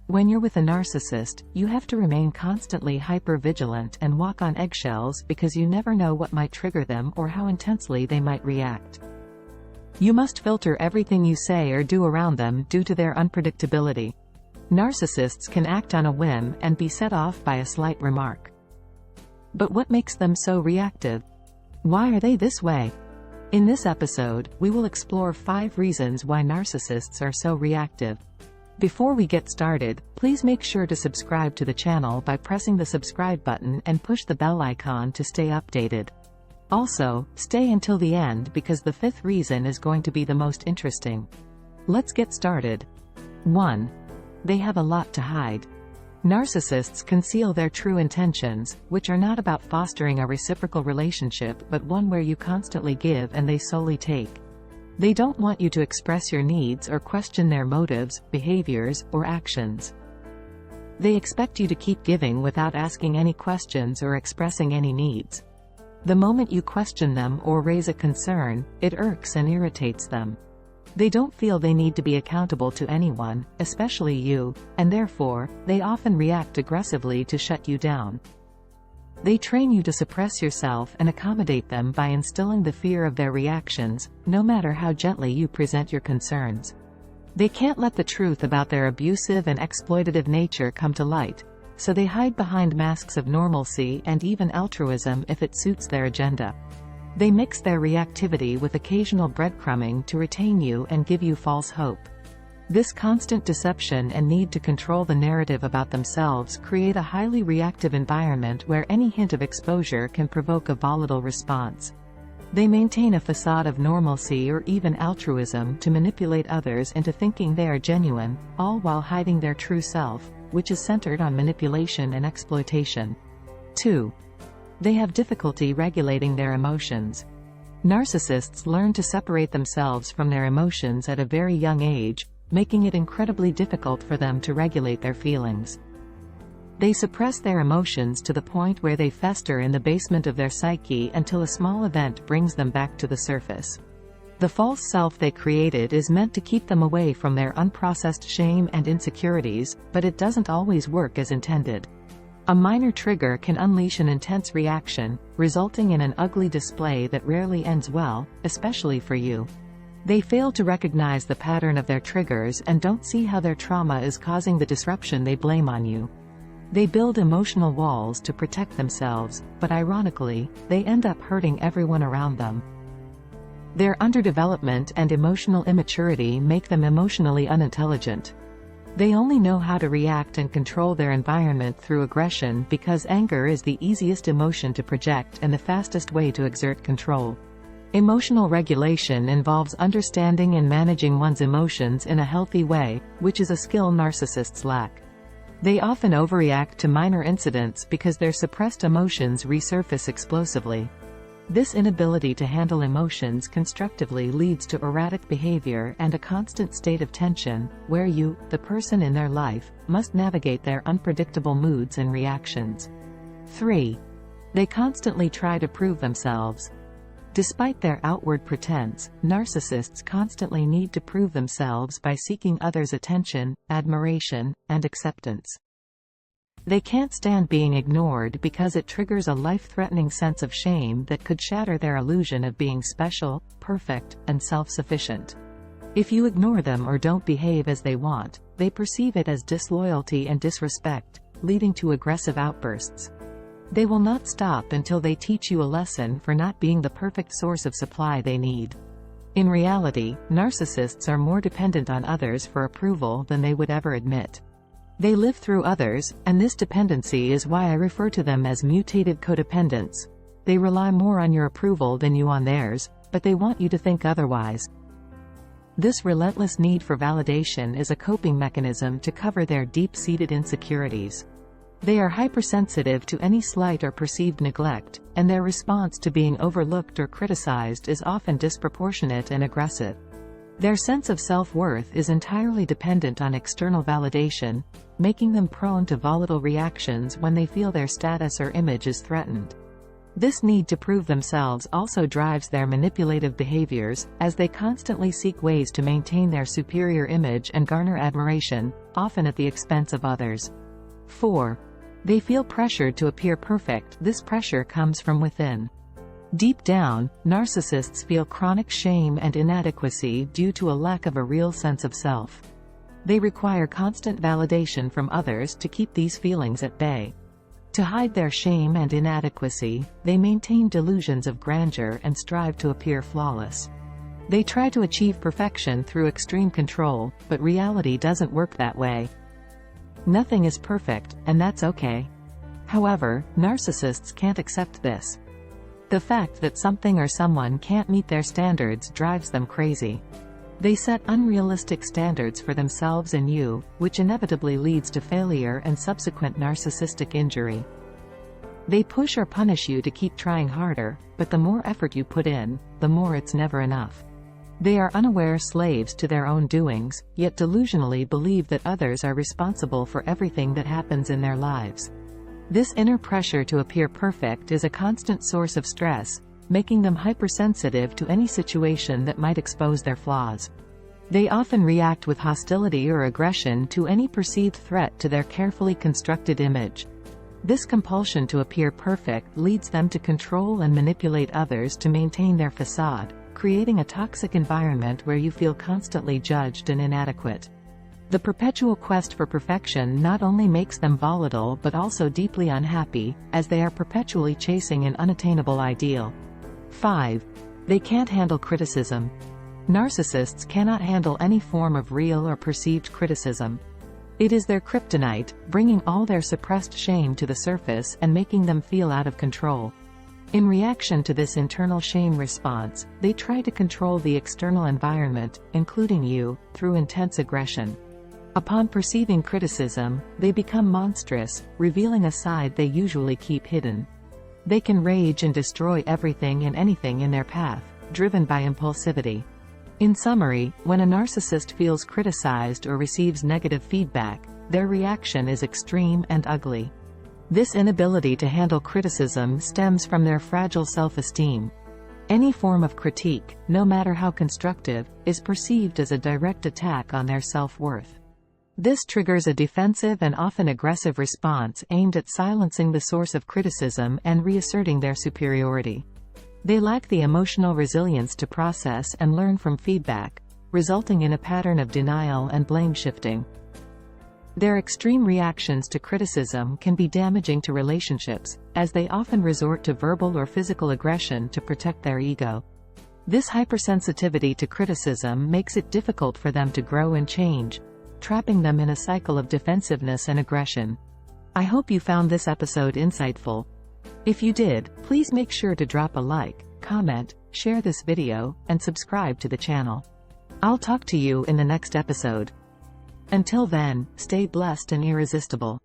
When you're with a narcissist, you have to remain constantly hyper-vigilant and walk on eggshells because you never know what might trigger them or how intensely they might react. You must filter everything you say or do around them due to their unpredictability. Narcissists can act on a whim and be set off by a slight remark. But what makes them so reactive? Why are they this way? In this episode, we will explore 5 reasons why narcissists are so reactive. Before we get started, please make sure to subscribe to the channel by pressing the subscribe button and push the bell icon to stay updated. Also, stay until the end because the 5th reason is going to be the most interesting. Let's get started. 1. They have a lot to hide. Narcissists conceal their true intentions, which are not about fostering a reciprocal relationship but one where you constantly give and they solely take. They don't want you to express your needs or question their motives, behaviors, or actions. They expect you to keep giving without asking any questions or expressing any needs. The moment you question them or raise a concern, it irks and irritates them. They don't feel they need to be accountable to anyone, especially you, and therefore, they often react aggressively to shut you down. They train you to suppress yourself and accommodate them by instilling the fear of their reactions, no matter how gently you present your concerns. They can't let the truth about their abusive and exploitative nature come to light, so they hide behind masks of normalcy and even altruism if it suits their agenda. They mix their reactivity with occasional breadcrumbing to retain you and give you false hope. This constant deception and need to control the narrative about themselves create a highly reactive environment where any hint of exposure can provoke a volatile response. They maintain a facade of normalcy or even altruism to manipulate others into thinking they are genuine, all while hiding their true self, which is centered on manipulation and exploitation. 2. They have difficulty regulating their emotions. Narcissists learn to separate themselves from their emotions at a very young age, making it incredibly difficult for them to regulate their feelings. They suppress their emotions to the point where they fester in the basement of their psyche until a small event brings them back to the surface. The false self they created is meant to keep them away from their unprocessed shame and insecurities, but it doesn't always work as intended. A minor trigger can unleash an intense reaction, resulting in an ugly display that rarely ends well, especially for you. They fail to recognize the pattern of their triggers and don't see how their trauma is causing the disruption they blame on you. They build emotional walls to protect themselves, but ironically, they end up hurting everyone around them. Their underdevelopment and emotional immaturity make them emotionally unintelligent. They only know how to react and control their environment through aggression because anger is the easiest emotion to project and the fastest way to exert control. Emotional regulation involves understanding and managing one's emotions in a healthy way, which is a skill narcissists lack. They often overreact to minor incidents because their suppressed emotions resurface explosively. This inability to handle emotions constructively leads to erratic behavior and a constant state of tension, where you, the person in their life, must navigate their unpredictable moods and reactions. 3. They constantly try to prove themselves. Despite their outward pretense, narcissists constantly need to prove themselves by seeking others' attention, admiration, and acceptance. They can't stand being ignored because it triggers a life-threatening sense of shame that could shatter their illusion of being special, perfect, and self-sufficient. If you ignore them or don't behave as they want, they perceive it as disloyalty and disrespect, leading to aggressive outbursts. They will not stop until they teach you a lesson for not being the perfect source of supply they need. In reality, narcissists are more dependent on others for approval than they would ever admit. They live through others, and this dependency is why I refer to them as mutated codependents. They rely more on your approval than you on theirs, but they want you to think otherwise. This relentless need for validation is a coping mechanism to cover their deep-seated insecurities. They are hypersensitive to any slight or perceived neglect, and their response to being overlooked or criticized is often disproportionate and aggressive. Their sense of self-worth is entirely dependent on external validation, making them prone to volatile reactions when they feel their status or image is threatened. This need to prove themselves also drives their manipulative behaviors, as they constantly seek ways to maintain their superior image and garner admiration, often at the expense of others. 4. They feel pressured to appear perfect. This pressure comes from within. Deep down, narcissists feel chronic shame and inadequacy due to a lack of a real sense of self. They require constant validation from others to keep these feelings at bay. To hide their shame and inadequacy, they maintain delusions of grandeur and strive to appear flawless. They try to achieve perfection through extreme control, but reality doesn't work that way. Nothing is perfect, and that's okay. However, narcissists can't accept this. The fact that something or someone can't meet their standards drives them crazy. They set unrealistic standards for themselves and you, which inevitably leads to failure and subsequent narcissistic injury. They push or punish you to keep trying harder, but the more effort you put in, the more it's never enough. They are unaware slaves to their own doings, yet delusionally believe that others are responsible for everything that happens in their lives. This inner pressure to appear perfect is a constant source of stress, making them hypersensitive to any situation that might expose their flaws. They often react with hostility or aggression to any perceived threat to their carefully constructed image. This compulsion to appear perfect leads them to control and manipulate others to maintain their facade, creating a toxic environment where you feel constantly judged and inadequate. The perpetual quest for perfection not only makes them volatile but also deeply unhappy, as they are perpetually chasing an unattainable ideal. 5. They can't handle criticism. Narcissists cannot handle any form of real or perceived criticism. It is their kryptonite, bringing all their suppressed shame to the surface and making them feel out of control. In reaction to this internal shame response, they try to control the external environment, including you, through intense aggression. Upon perceiving criticism, they become monstrous, revealing a side they usually keep hidden. They can rage and destroy everything and anything in their path, driven by impulsivity. In summary, when a narcissist feels criticized or receives negative feedback, their reaction is extreme and ugly. This inability to handle criticism stems from their fragile self-esteem. Any form of critique, no matter how constructive, is perceived as a direct attack on their self-worth. This triggers a defensive and often aggressive response aimed at silencing the source of criticism and reasserting their superiority. They lack the emotional resilience to process and learn from feedback, resulting in a pattern of denial and blame shifting. Their extreme reactions to criticism can be damaging to relationships, as they often resort to verbal or physical aggression to protect their ego. This hypersensitivity to criticism makes it difficult for them to grow and change, trapping them in a cycle of defensiveness and aggression. I hope you found this episode insightful. If you did, please make sure to drop a like, comment, share this video, and subscribe to the channel. I'll talk to you in the next episode. Until then, stay blessed and irresistible.